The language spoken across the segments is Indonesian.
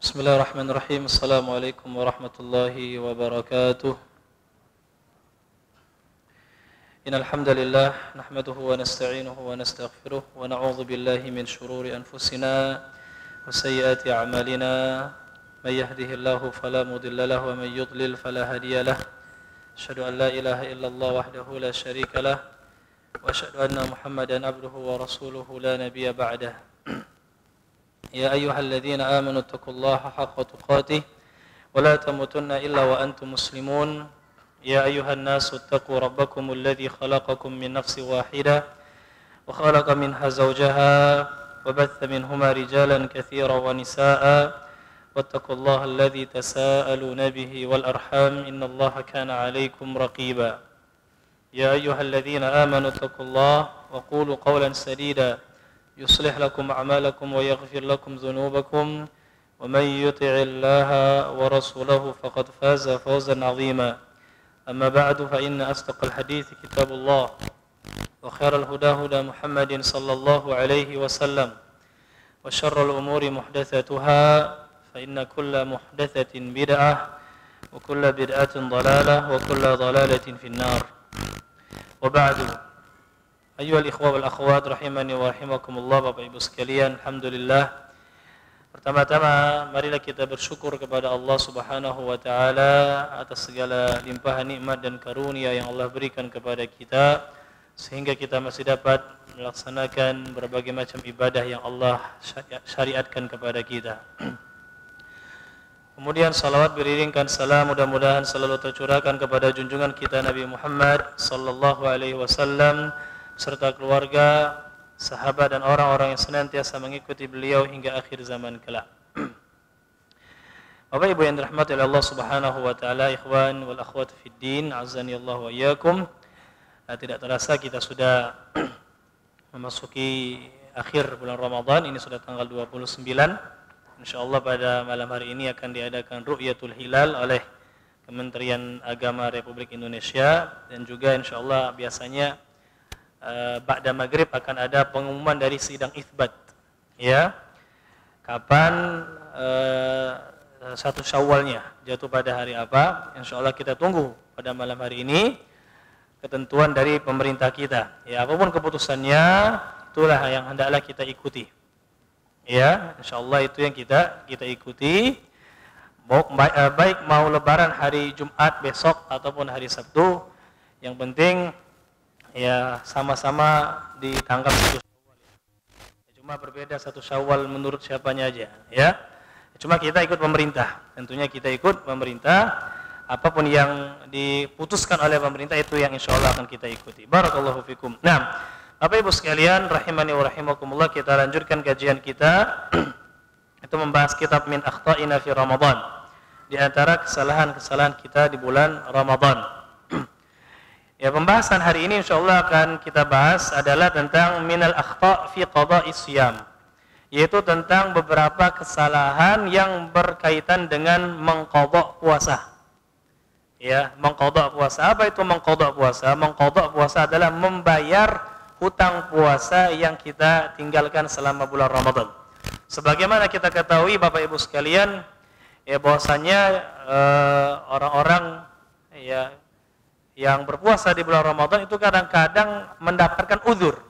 Bismillahirrahmanirrahim. Assalamualaikum warahmatullahi wabarakatuh. Innal hamdalillah nahmaduhu wa nasta'inuhu wa nastaghfiruh wa na'udzu billahi min shururi anfusina wa sayyiati a'malina. May yahdihillahu fala mudilla lahu wa may yudlil fala hadiya lahu. Asyhadu an la ilaha illallah wahdahu la syarika lahu wa asyhadu anna Muhammadan abduhu wa rasuluhu la nabiyya ba'dahu. يا أيها الذين آمنوا اتقوا الله حق تقاته ولا تموتن إلا وأنتم مسلمون يا أيها الناس اتقوا ربكم الذي خلقكم من نفس واحدة وخلق منها زوجها وبث منهما رجالا كثيرا ونساء واتقوا الله الذي تساءلون به والأرحام إن الله كان عليكم رقيبا يا أيها الذين آمنوا اتقوا الله وقولوا قولا سديدا يصلح لكم أعمالكم ويغفر لكم ذنوبكم ومن يطع الله ورسوله فقد فاز فوزا عظيما أما بعد فإن أصدق الحديث كتاب الله وخير الهدى هدى محمد صلى الله عليه وسلم وشر الأمور محدثاتها فإن كل محدثة بدعة وكل بدعة ضلالة وكل ضلالة في النار وبعد. Ayyuhal ikhwa wal akhwat rahimani wa rahimakumullah, Bapak Ibu sekalian, alhamdulillah. Pertama-tama marilah kita bersyukur kepada Allah Subhanahu wa taala atas segala limpahan nikmat dan karunia yang Allah berikan kepada kita sehingga kita masih dapat melaksanakan berbagai macam ibadah yang Allah syariatkan kepada kita. Kemudian salawat beriringkan salam mudah-mudahan selalu tercurahkan kepada junjungan kita Nabi Muhammad sallallahu alaihi wasallam serta keluarga, sahabat dan orang-orang yang senantiasa mengikuti beliau hingga akhir zaman kelak. Bapak Ibu yang dirahmati oleh Allah Subhanahu wa taala, ikhwan wal akhwat fid din, azani Allah wa iyyakum. Tidak terasa kita sudah memasuki akhir bulan Ramadan. Ini sudah tanggal 29. Insyaallah pada malam hari ini akan diadakan ru'yatul hilal oleh Kementerian Agama Republik Indonesia dan juga insyaallah biasanya ba'da maghrib akan ada pengumuman dari sidang itsbat, ya, kapan 1 Syawalnya jatuh pada hari apa. Insyaallah kita tunggu pada malam hari ini ketentuan dari pemerintah kita, ya, apapun keputusannya itulah yang hendaklah kita ikuti, ya, insyaallah itu yang kita ikuti, baik mau lebaran hari Jumat besok ataupun hari Sabtu, yang penting ya sama-sama di tanggal 1 Syawal. Cuma berbeda 1 Syawal menurut siapanya aja, ya. Cuma kita ikut pemerintah. Tentunya kita ikut pemerintah. Apapun yang diputuskan oleh pemerintah itu yang insyaallah akan kita ikuti. Barakallahu fikum. Nah, Bapak Ibu sekalian rahimani wa rahimakumullah, kita lanjutkan kajian kita itu membahas kitab Min Akhta'ina fi Ramadan. Di antara kesalahan-kesalahan kita di bulan Ramadan. Ya, pembahasan hari ini insyaallah akan kita bahas adalah tentang minal akhta' fi qada'is siyam, yaitu tentang beberapa kesalahan yang berkaitan dengan mengqadha' puasa. Ya, mengqadha' puasa. Apa itu mengqadha' puasa? Mengqadha' puasa adalah membayar hutang puasa yang kita tinggalkan selama bulan Ramadan. Sebagaimana kita ketahui Bapak Ibu sekalian, ya, bahwasanya orang-orang ya yang berpuasa di bulan Ramadan itu kadang-kadang mendapatkan uzur,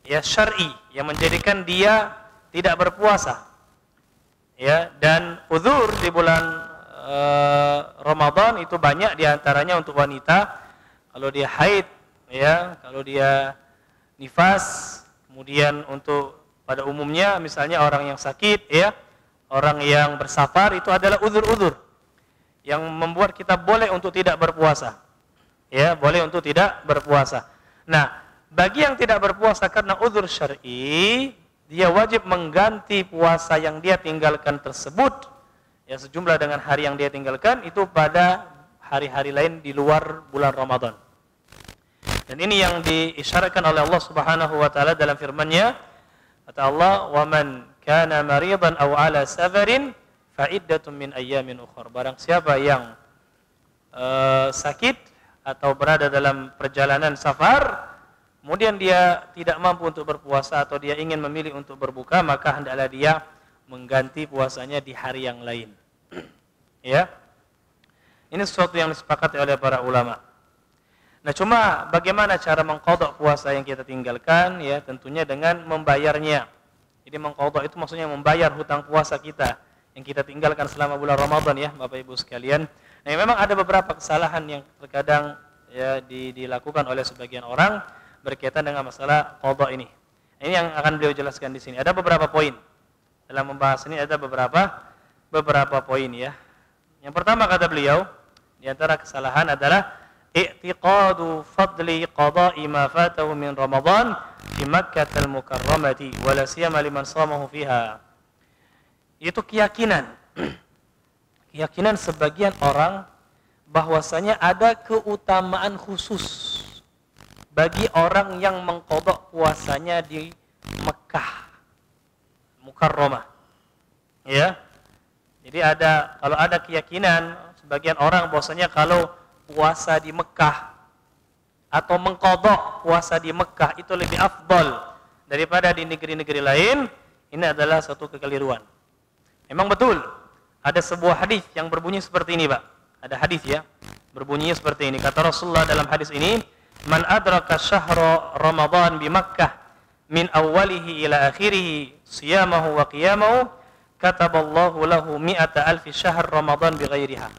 ya, syar'i yang menjadikan dia tidak berpuasa, ya. Dan uzur di bulan Ramadan itu banyak, diantaranya untuk wanita kalau dia haid, ya, kalau dia nifas, kemudian untuk pada umumnya misalnya orang yang sakit, ya, orang yang bersafar, itu adalah uzur-uzur yang membuat kita boleh untuk tidak berpuasa. Ya, boleh untuk tidak berpuasa. Nah, bagi yang tidak berpuasa karena uzur syar'i, dia wajib mengganti puasa yang dia tinggalkan tersebut, ya, sejumlah dengan hari yang dia tinggalkan itu pada hari-hari lain di luar bulan Ramadan. Dan ini yang diisyaratkan oleh Allah Subhanahu wa taala dalam firman-Nya. Kata Allah, "Wa man kana maridan aw 'ala safarin fa iddatun min ayyamin ukhra." Barang siapa yang sakit atau berada dalam perjalanan safar, kemudian dia tidak mampu untuk berpuasa atau dia ingin memilih untuk berbuka, maka hendaklah dia mengganti puasanya di hari yang lain. Ya. Ini sesuatu yang disepakati oleh para ulama. Nah, cuma bagaimana cara mengqadha puasa yang kita tinggalkan? Ya, tentunya dengan membayarnya. Jadi mengqadha itu maksudnya membayar hutang puasa kita yang kita tinggalkan selama bulan Ramadan ya, Bapak Ibu sekalian. Nah, memang ada beberapa kesalahan yang terkadang ya dilakukan oleh sebagian orang berkaitan dengan masalah qadha ini. Ini yang akan beliau jelaskan di sini. Ada beberapa poin. Dalam membahas ini ada beberapa poin ya. Yang pertama kata beliau, di antara kesalahan adalah i'tiqadu fadli qada'i ma fatahu min Ramadan fi Makkahil Mukarramati wa la siyama liman shamahu fiha. Itu keyakinan sebagian orang bahwasanya ada keutamaan khusus bagi orang yang mengqadha puasanya di Mekah Mukarramah. Ya. Jadi kalau ada keyakinan sebagian orang bahwasanya kalau puasa di Mekah atau mengqadha puasa di Mekah itu lebih afdal daripada di negeri-negeri lain, ini adalah satu kekeliruan. Memang betul ada sebuah hadis yang berbunyi seperti ini, Pak. Ada hadis ya, berbunyi seperti ini. Kata Rasulullah dalam hadis ini, "Man adraka syahra Ramadan bi Makkah min awwalihi ila akhirih siyamahu wa qiyamahu kataballahu lahu mi'ata alfi syahr Ramadan bi ghairiha."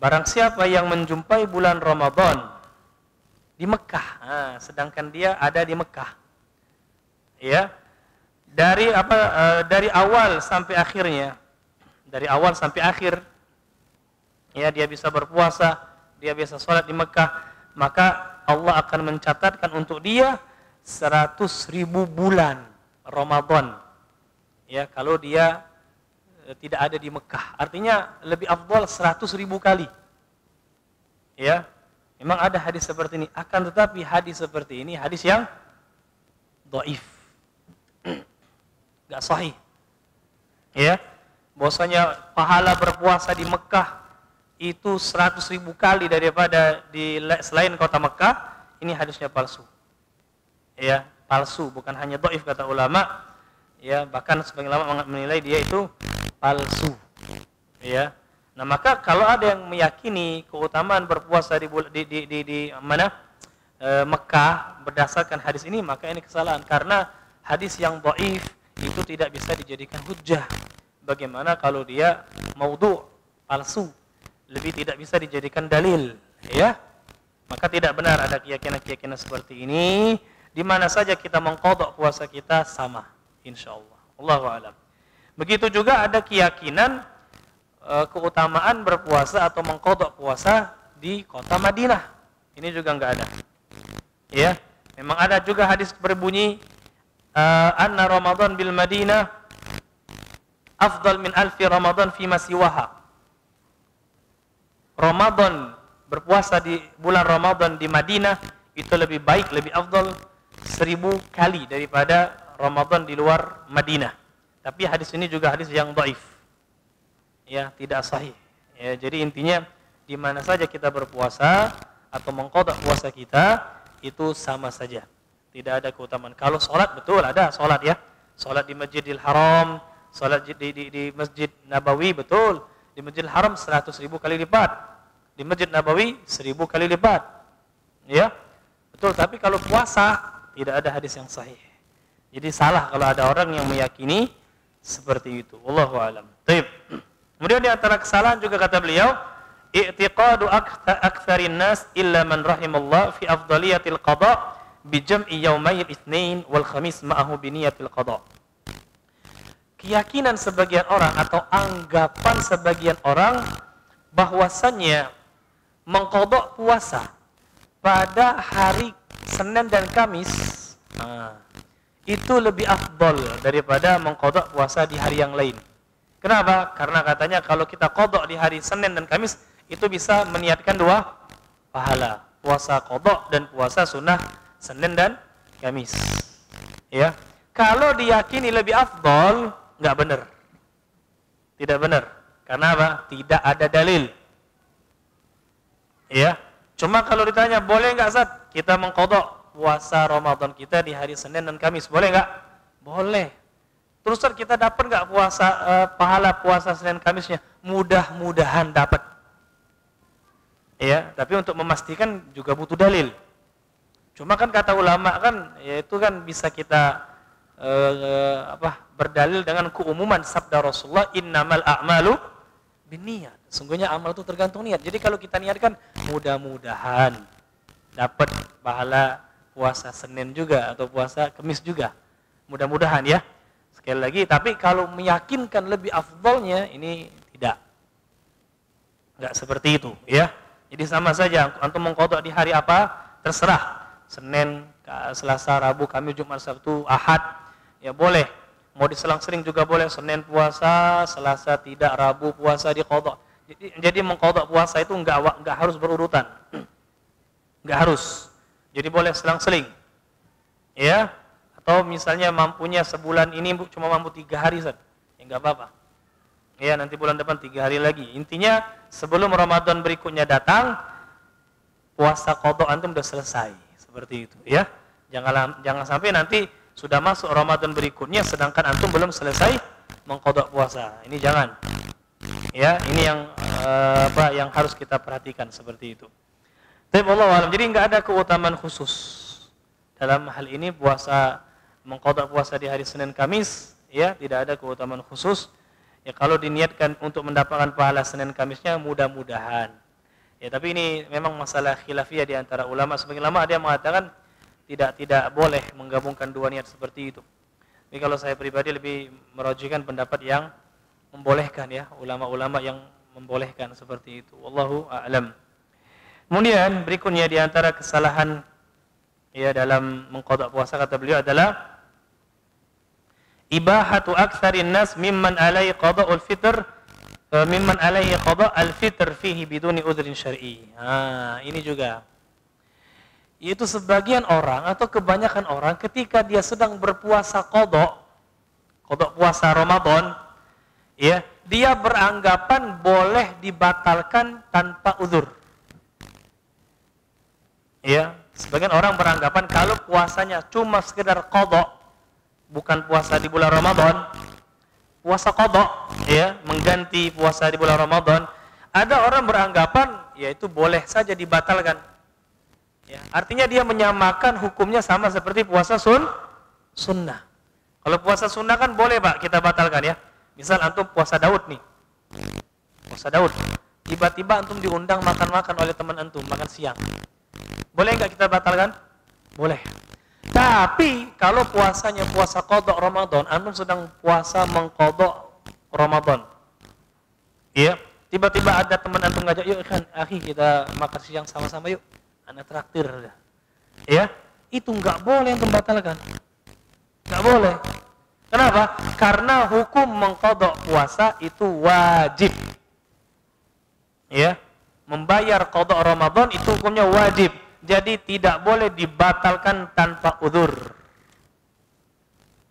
Barang siapa yang menjumpai bulan Ramadan di Mekah, sedangkan dia ada di Mekah, ya, dari awal sampai akhirnya, ya, dia bisa berpuasa, dia bisa sholat di Mekah, maka Allah akan mencatatkan untuk dia 100.000 bulan Ramadan, ya, kalau dia tidak ada di Mekah. Artinya lebih afdal 100.000 kali. Ya. Memang ada hadis seperti ini, akan tetapi hadis seperti ini hadis yang dhaif. Enggak sahih. Ya. Bahwasanya pahala berpuasa di Mekah itu 100.000 kali daripada selain kota Mekah, ini hadisnya palsu. Ya, palsu, bukan hanya dhaif kata ulama. Ya, bahkan sebagian ulama menilai dia itu palsu, ya. Nah, maka kalau ada yang meyakini keutamaan berpuasa di Mekah berdasarkan hadis ini, maka ini kesalahan karena hadis yang dhaif itu tidak bisa dijadikan hujjah. Bagaimana kalau dia maudhu', palsu, lebih tidak bisa dijadikan dalil, ya. Maka tidak benar ada keyakinan-keyakinan seperti ini. Di mana saja kita mengqadha puasa kita sama, insyaallah. Allahu a'lam. Begitu juga ada keyakinan keutamaan berpuasa atau mengqadha puasa di kota Madinah. Ini juga enggak ada. Ya, memang ada juga hadis berbunyi anna Ramadan bil Madinah afdal min alfi Ramadan fi ma siwaha. Ramadan berpuasa di bulan Ramadan di Madinah itu lebih baik, lebih afdal 1000 kali daripada Ramadan di luar Madinah. Tapi hadis ini juga hadis yang dhaif. Ya, tidak sahih. Ya, jadi intinya di mana saja kita berpuasa atau mengqadha puasa kita itu sama saja. Tidak ada keutamaan. Kalau sholat, betul ada sholat ya. Sholat di Masjidil Haram, sholat di Masjid Nabawi, betul. Di Masjidil Haram 100.000 kali lipat. Di Masjid Nabawi 1000 kali lipat. Ya. Betul, tapi kalau puasa tidak ada hadis yang sahih. Jadi salah kalau ada orang yang meyakini seperti itu. Wallahu a'lam. Baik. Kemudian di antara kesalahan juga kata beliau, i'tiqadu aktsarin nas illa man rahimallah fi afdaliyatil qada bi jam'i yaumayil itsnain wal khamis ma'ahu bi niyatil qada. Keyakinan sebagian orang atau anggapan sebagian orang bahwasannya mengqada puasa pada hari Senin dan Kamis itu lebih afdal daripada mengqada puasa di hari yang lain. Kenapa? Karena katanya kalau kita qada di hari Senin dan Kamis itu bisa meniatkan 2 pahala, puasa qada dan puasa sunnah Senin dan Kamis. Ya. Kalau diyakini lebih afdal, enggak benar. Tidak benar. Karena apa? Tidak ada dalil. Ya. Cuma kalau ditanya, boleh enggak Ustaz kita mengqada puasa Ramadan kita di hari Senin dan Kamis, boleh enggak? Boleh. Terusan kita dapat nggak puasa pahala puasa Senin Kamisnya? Mudah-mudahan dapat. Ya, tapi untuk memastikan juga butuh dalil. Cuma kan kata ulama kan, yaitu kan bisa kita berdalil dengan keumuman sabda Rasulullah, innamal a'malu binniyat. Sungguhnya amal itu tergantung niat. Jadi kalau kita niatkan mudah-mudahan dapat pahala puasa Senin juga atau puasa Kamis juga. Mudah-mudahan ya. Sekali lagi, tapi kalau meyakinkan lebih afdalnya ini tidak. Enggak seperti itu ya. Jadi sama saja antum mengqadha di hari apa? Terserah. Senin, Selasa, Rabu, Kamis, Jumat, Sabtu, Ahad ya boleh. Mau diselang-seling juga boleh. Senin puasa, Selasa tidak, Rabu puasa diqadha. Jadi mengqadha puasa itu enggak harus berurutan. Enggak harus. Jadi boleh selang-seling. Ya. Atau misalnya mampunya sebulan ini cuma mampu 3 hari Ustaz. Ya enggak apa-apa. Ya nanti bulan depan 3 hari lagi. Intinya sebelum Ramadan berikutnya datang, puasa qadha antum sudah selesai. Seperti itu ya. Jangan sampai nanti sudah masuk Ramadan berikutnya sedangkan antum belum selesai mengqadha puasa. Ini jangan. Ya, ini yang harus kita perhatikan seperti itu. Tapi wallahu alam. Jadi enggak ada keutamaan khusus dalam hal ini puasa mengqadha puasa di hari Senin Kamis, ya, tidak ada keutamaan khusus. Ya kalau diniatkan untuk mendapatkan pahala Senin Kamisnya mudah-mudahan. Ya tapi ini memang masalah khilafiyah di antara ulama. Sebagian ulama ada yang mengatakan tidak boleh menggabungkan dua niat seperti itu. Tapi kalau saya pribadi lebih merujukkan pendapat yang membolehkan ya, ulama-ulama yang membolehkan seperti itu. Wallahu a'lam. Kemudian berikutnya di antara kesalahan ya dalam mengqadha puasa kata beliau adalah ibahatu aktsarin nas mimman alaihi qada'ul fitr mimman alaihi qada'ul fitr fihi biduni udhrin syar'i. Ini juga. Yaitu sebagian orang atau kebanyakan orang ketika dia sedang berpuasa qadha puasa Ramadan, ya, dia beranggapan boleh dibatalkan tanpa uzur. Ya, sebagian orang beranggapan kalau puasanya cuma sekedar qadha, bukan puasa di bulan Ramadan, puasa qadha, ya, mengganti puasa di bulan Ramadan, ada orang beranggapan yaitu boleh saja dibatalkan. Ya, artinya dia menyamakan hukumnya sama seperti puasa sunnah. Kalau puasa sunnah kan boleh Pak kita batalkan ya. Misal antum puasa Daud nih. Puasa Daud. Tiba-tiba antum diundang makan-makan oleh teman antum, makan siang. Boleh enggak kita batalkan? Boleh. Tapi kalau puasanya puasa qadha Ramadan, antum sedang puasa mengqadha Ramadan. Iya, tiba-tiba ada teman antum ngajak, "Yuk kan, akhi kita makan siang sama-sama yuk." Anak traktir. Ya, itu enggak boleh antum batalkan. Enggak boleh. Kenapa? Karena hukum mengqadha puasa itu wajib. Ya, membayar qadha Ramadan itu hukumnya wajib. Jadi tidak boleh dibatalkan tanpa uzur.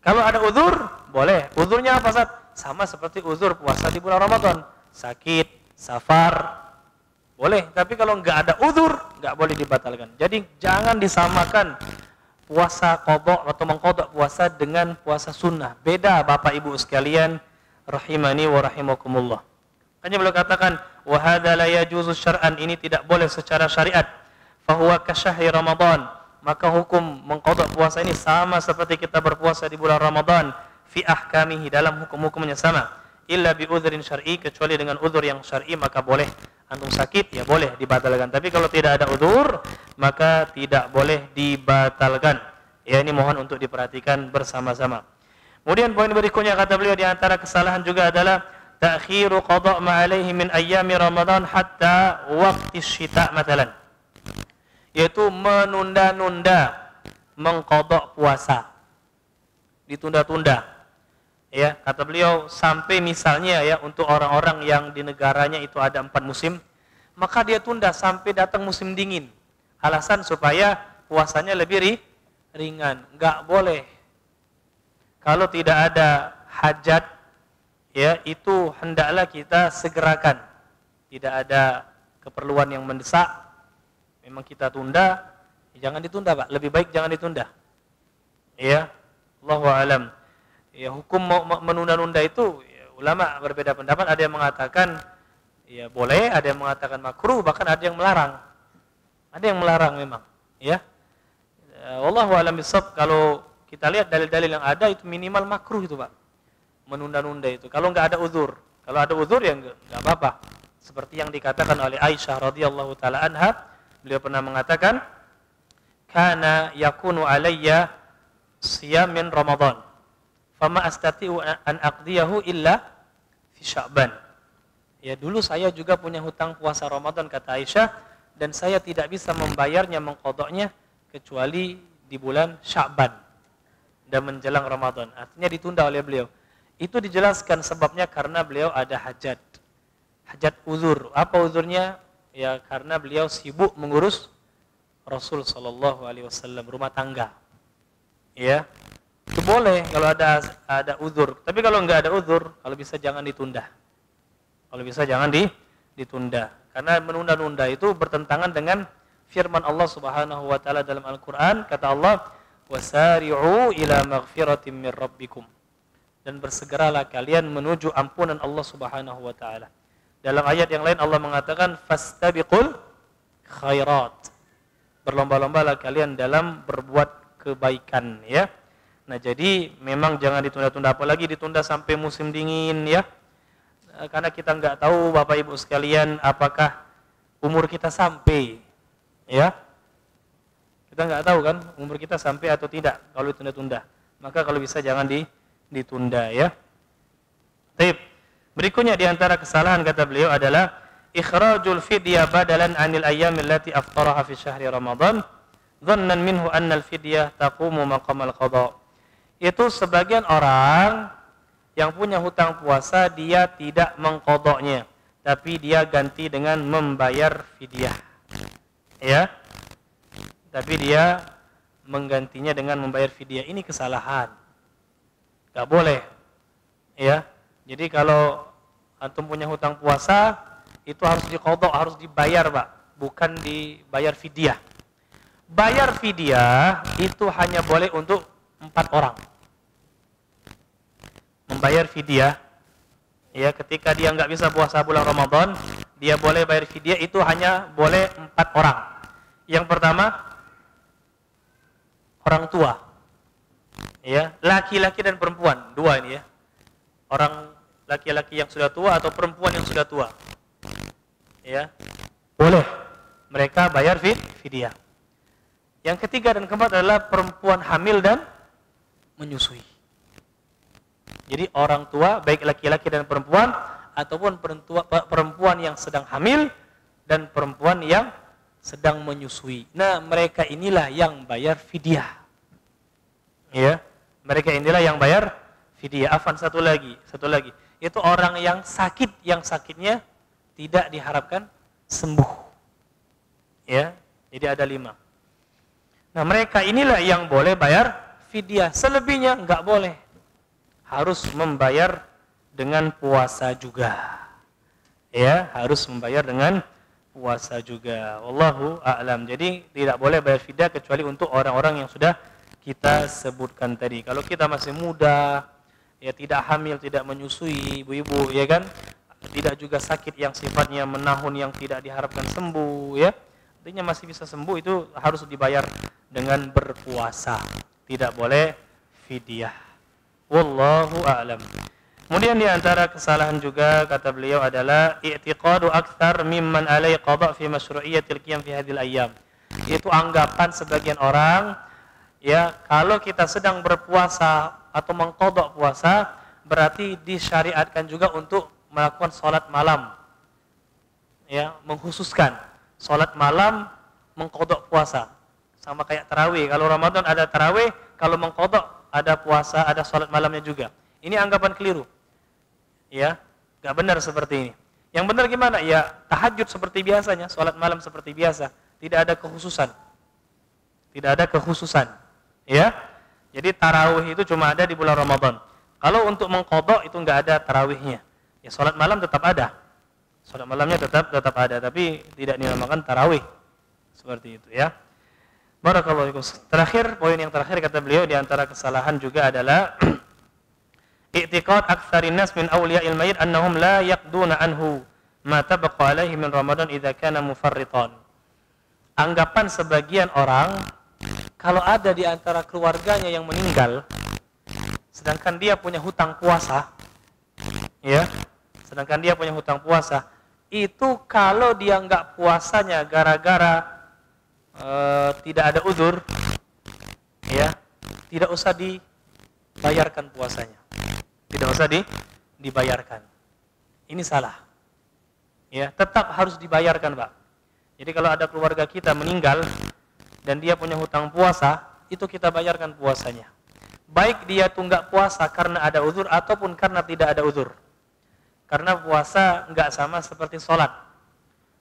Kalau ada uzur, boleh. Uzurnya apa, Ustaz? Sama seperti uzur puasa di bulan Ramadan. Sakit, safar, boleh. Tapi kalau enggak ada uzur, enggak boleh dibatalkan. Jadi jangan disamakan puasa qadha atau mengqadha puasa dengan puasa sunnah. Beda Bapak Ibu sekalian, rahimani wa rahimakumullah. Hanya beliau katakan, wa hadza la yajuzu syar'an, ini tidak boleh secara syariat. Fahuwa kasyahri Ramadan, maka hukum mengqadha puasa ini sama seperti kita berpuasa di bulan Ramadan, fi ahkamihi, dalam hukum-hukumnya sama, illa bi udhrin syar'i, kecuali dengan uzur yang syar'i maka boleh. Antum sakit ya boleh dibatalkan, tapi kalau tidak ada uzur maka tidak boleh dibatalkan. Ya, ini mohon untuk diperhatikan bersama-sama. Kemudian poin berikutnya kata beliau di antara kesalahan juga adalah ta'khiru qadha' ma alaihi min ayyami Ramadan hatta waqti syita' matalan. Yaitu menunda-nunda mengqadha' puasa. Ditunda-tunda. Ya, kata beliau sampai misalnya ya untuk orang-orang yang di negaranya itu ada 4 musim, maka dia tunda sampai datang musim dingin. Alasan supaya puasanya lebih ringan. Enggak boleh. Kalau tidak ada hajat, ya itu hendaklah kita segerakan. Tidak ada keperluan yang mendesak, memang kita tunda, ya jangan ditunda Pak. Lebih baik jangan ditunda. Ya, Allahu a'lam. Ya, hukum menunda-nunda itu ya, ulama berbeda pendapat, ada yang mengatakan ya boleh, ada yang mengatakan makruh, bahkan ada yang melarang. Ada yang melarang memang, ya. Wallahu a'lam bishawab. Kalau kita lihat dalil-dalil yang ada itu minimal makruh itu, Pak. Menunda-nunda itu. Kalau enggak ada uzur. Kalau ada uzur ya enggak apa-apa. Seperti yang dikatakan oleh Aisyah radhiyallahu taala anha, beliau pernah mengatakan, "Kana yakunu alayya siyam min Ramadan. Fama astati'u an aqdiyahu illa fi Sya'ban." Ya, dulu saya juga punya hutang puasa Ramadan, kata Aisyah, dan saya tidak bisa membayarnya, mengqadanya kecuali di bulan Sya'ban dan menjelang Ramadan. Artinya ditunda oleh beliau. Itu dijelaskan sebabnya karena beliau ada hajat. Hajat uzur. Apa uzurnya? Ya karena beliau sibuk mengurus Rasul sallallahu alaihi wasallam, rumah tangga. Ya. Itu boleh kalau ada uzur. Tapi kalau enggak ada uzur, kalau bisa jangan ditunda. Kalau bisa jangan ditunda. Karena menunda-nunda itu bertentangan dengan firman Allah Subhanahu wa taala dalam Al-Qur'an, kata Allah, "Wasari'u ila maghfiratin min rabbikum." Dan bersegeralah kalian menuju ampunan Allah Subhanahu wa taala. Dalam ayat yang lain Allah mengatakan, "Fastabiqul khairat." Berlomba-lombalah kalian dalam berbuat kebaikan, ya. Nah, jadi memang jangan ditunda-tunda, apalagi ditunda sampai musim dingin, ya. Karena kita enggak tahu Bapak Ibu sekalian apakah umur kita sampai, ya. Kita enggak tahu kan umur kita sampai atau tidak kalau ditunda-tunda. Maka kalau bisa jangan ditunda, ya. Baik. Berikutnya di antara kesalahan kata beliau adalah ikhrajul fidyah badalan 'anil ayyamil lati aftaraha fi syahri Ramadan, dhannan minhu anna al-fidyah taqumu maqamal qada. Itu sebagian orang yang punya hutang puasa dia tidak mengqadanya, tapi dia ganti dengan membayar fidyah. Ya. Tapi dia menggantinya dengan membayar fidyah. Ini kesalahan. Enggak boleh. Ya. Jadi kalau antum punya hutang puasa, itu harus diqadha, harus dibayar, Pak, bukan dibayar fidyah. Bayar fidyah itu hanya boleh untuk 4 orang. Membayar fidyah, ya, ketika dia nggak bisa puasa bulan Ramadan, dia boleh bayar fidyah itu hanya boleh 4 orang. Yang pertama, orang tua, ya, laki-laki dan perempuan, 2 ini, ya. Orang laki-laki yang sudah tua atau perempuan yang sudah tua, ya, boleh mereka bayar fidyah. Yang ketiga dan keempat adalah perempuan hamil dan menyusui. Jadi orang tua baik laki-laki dan perempuan, ataupun perempuan yang sedang hamil dan perempuan yang sedang menyusui. Nah, mereka inilah yang bayar fidyah. Ya, mereka inilah yang bayar fidyah. Afan, satu lagi. Itu orang yang sakit, yang sakitnya tidak diharapkan sembuh. Ya, jadi ada 5. Nah, mereka inilah yang boleh bayar fidyah. Selebihnya enggak boleh. Harus membayar dengan puasa juga. Ya, harus membayar dengan puasa juga. Wallahu a'lam. Jadi tidak boleh bayar fidyah kecuali untuk orang-orang yang sudah kita sebutkan tadi. Kalau kita masih muda, ya, tidak hamil, tidak menyusui, ibu-ibu, ya kan, tidak juga sakit yang sifatnya menahun yang tidak diharapkan sembuh, ya, artinya masih bisa sembuh, itu harus dibayar dengan berpuasa, tidak boleh fidyah. Wallahu a'lam. Kemudian di antara kesalahan juga kata beliau adalah i'tiqadu aktsar mimman alai qada fi masyru'iyyatil qiyam fi hadhil ayyam. Itu anggapan sebagian orang, ya, kalau kita sedang berpuasa atau mengqadha puasa, berarti disyariatkan juga untuk melakukan salat malam. Ya, mengkhususkan salat malam mengqadha puasa. Sama kayak tarawih. Kalau Ramadan ada tarawih, kalau mengqadha ada puasa, ada salat malamnya juga. Ini anggapan keliru. Ya, enggak benar seperti ini. Yang benar gimana? Ya, tahajud seperti biasanya, salat malam seperti biasa, tidak ada kekhususan. Tidak ada kekhususan. Ya. Jadi tarawih itu cuma ada di bulan Ramadan. Kalau untuk mengqadha itu enggak ada tarawihnya. Ya, salat malam tetap ada. Salat malamnya tetap ada, tapi tidak dinamakan tarawih. Seperti itu, ya. Barakallahu fikum. Terakhir, poin yang terakhir kata beliau di antara kesalahan juga adalah i'tiqad aktsarin nas min awliya'il mayyit annahum la yaqduna anhu ma tabaqa alaihi min Ramadan idza kana mufarritan. Anggapan sebagian orang, kalau ada di antara keluarganya yang meninggal sedangkan dia punya hutang puasa, ya, sedangkan dia punya hutang puasa, itu kalau dia enggak puasanya gara-gara tidak ada uzur, ya, tidak usah dibayarkan puasanya. Tidak usah dibayarkan. Ini salah. Ya, tetap harus dibayarkan, Pak. Jadi kalau ada keluarga kita meninggal dan dia punya hutang puasa, itu kita bayarkan puasanya. Baik dia tunggak puasa karena ada uzur ataupun karena tidak ada uzur. Karena puasa enggak sama seperti sholat.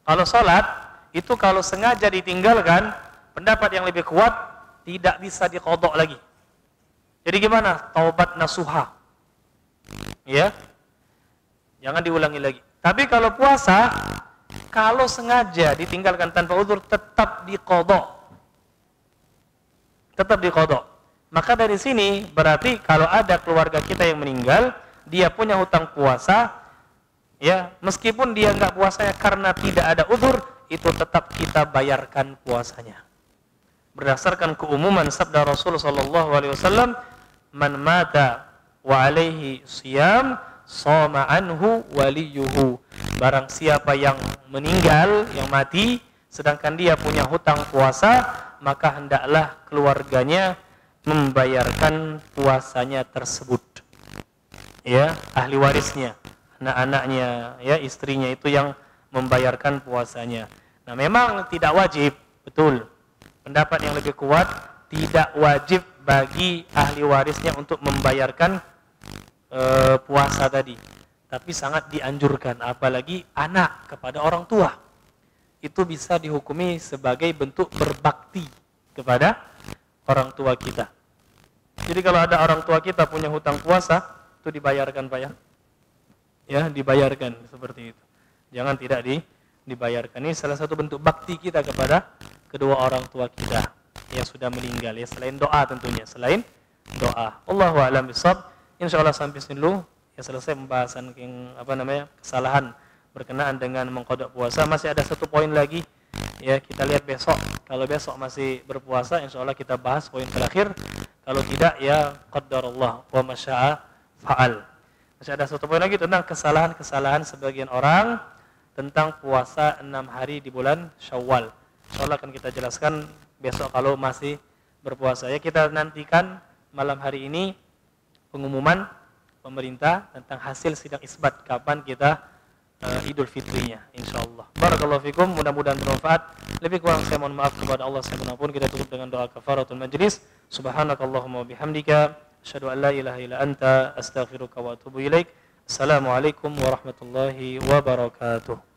Kalau sholat, itu kalau sengaja ditinggalkan, pendapat yang lebih kuat, tidak bisa diqadha lagi. Jadi gimana? Taubat nasuha. Ya, jangan diulangi lagi. Tapi kalau puasa, kalau sengaja ditinggalkan tanpa uzur, tetap diqadha. Tetap diqadha. Maka dari sini berarti kalau ada keluarga kita yang meninggal, dia punya hutang puasa, ya, meskipun dia enggak puasanya karena tidak ada uzur, itu tetap kita bayarkan puasanya. Berdasarkan keumuman sabda Rasul sallallahu alaihi wasallam, "Man mata wa alaihi siyam shoma anhu waliyuhu." Barang siapa yang meninggal, yang mati sedangkan dia punya hutang puasa, maka hendaklah keluarganya membayarkan puasanya tersebut. Ya, ahli warisnya, anak-anaknya, ya, istrinya itu yang membayarkan puasanya. Nah, memang tidak wajib, betul. Pendapat yang lebih kuat, tidak wajib bagi ahli warisnya untuk membayarkan puasa tadi, tapi sangat dianjurkan, apalagi anak kepada orang tua. Itu bisa dihukumi sebagai bentuk berbakti kepada orang tua kita. Jadi kalau ada orang tua kita punya hutang puasa, itu dibayarkan, Pak, ya. Ya, dibayarkan seperti itu. Jangan tidak dibayarkan. Ini salah satu bentuk bakti kita kepada kedua orang tua kita yang sudah meninggal, ya, selain doa tentunya, selain doa. Allahu a'lam bishawab. Insyaallah sampai sini dulu, ya, selesai pembahasan kesalahan berkenaan dengan mengqadha puasa. Masih ada satu poin lagi, ya, kita lihat besok. Kalau besok masih berpuasa, insyaallah kita bahas poin terakhir. Kalau tidak, ya qaddarallah wa masya'a fa'al. Masih ada satu poin lagi tentang kesalahan-kesalahan sebagian orang tentang puasa 6 hari di bulan Syawal. Insyaallah akan kita jelaskan besok kalau masih berpuasa. Ya, kita nantikan malam hari ini pengumuman pemerintah tentang hasil sidang isbat kapan kita Idul Fitrinya, insyaallah. Barakallahu fikum, mudah-mudahan bermanfaat. Lebih kurang saya mohon maaf kepada Allah subhanahu wa ta'ala. Kita tutup dengan doa kafaratul majlis. Subhanakallahumma bihamdika asyhadu an la ilaha illa anta astaghfiruka wa atubu ilaik. Assalamualaikum warahmatullahi wabarakatuh.